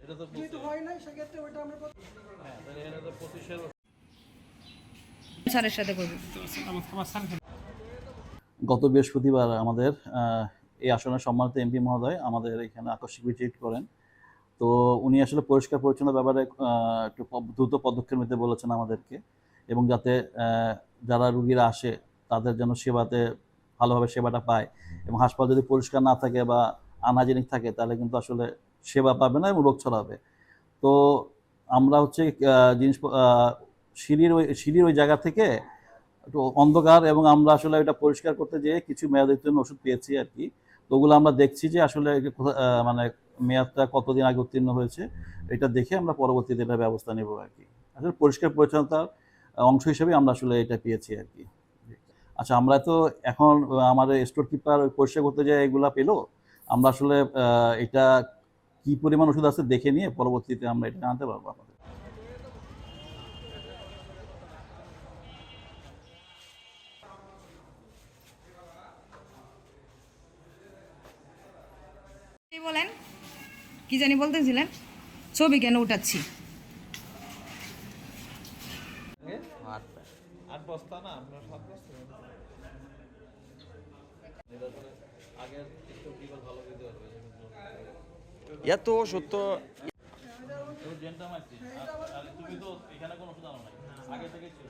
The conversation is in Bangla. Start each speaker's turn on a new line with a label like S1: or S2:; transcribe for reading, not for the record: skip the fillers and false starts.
S1: এটা তো
S2: যেহেতু হয় নাই সেক্ষেত্রে ওইটা আমরা
S1: হ্যাঁ, তাহলে এটা তো 25-এর
S3: স্যারের সাথে করব।
S1: গত বৃহস্পতিবার আমাদের এই আসনের সম্মানিত এমপি মহোদয় আমাদের এখানে আকস্মিক ভিজিট করেন। তো উনি আসলে পরিষ্কার পরিচ্ছন্নতার ব্যাপারে একটু দ্রুত পদক্ষেপ নিতে বলেছেন আমাদেরকে, এবং যাতে যারা রুগীরা আসে তাদের যেন সেবাতে ভালোভাবে সেবাটা পায়, এবং হাসপাতাল যদি পরিষ্কার না থাকে বা আনহাইজেনিক থাকে তাহলে কিন্তু আসলে সেবা পাবে না এবং রোগ ছড়াবে। তো আমরা হচ্ছে জিনিস সিঁড়ির ওই জায়গা থেকে একটু অন্ধকার, এবং আমরা আসলে এটা পরিষ্কার করতে যেয়ে কিছু মেয়াদোত্তীর্ণ ওষুধ পেয়েছি আর কি। তো ওগুলো আমরা দেখছি যে আসলে মানে মেয়াদটা কতদিন আগে উত্তীর্ণ হয়েছে, এটা দেখে আমরা পরবর্তীতে এটা ব্যবস্থা নেব আর কি। আসলে পরিষ্কার পরিচ্ছন্নতার অংশ হিসেবে আমরা আসলে এটা পেয়েছি আর কি। আচ্ছা, আমরা তো এখন আমাদের স্টোর কিপার পরিষ্কার করতে যায় এগুলা পেলো, আমরা আসলে এটা কি পরিমাণ ওষুধ আছে দেখে নিয়ে পরবর্তীতে আমরা এটা জানাতে পারবো আপনাদের।
S3: বলেন, কি জানি বলতেছিলেন? ছবি কেন উঠাচ্ছি?
S1: 8 বস্তা না, আমরা 7 বস্তা আগের একটু কি ভালো দিতে পারবে
S4: এত সত্য
S1: তুমি তো এখানে কোনো ওষুধ আনো নাই, আগে থেকে ছিল।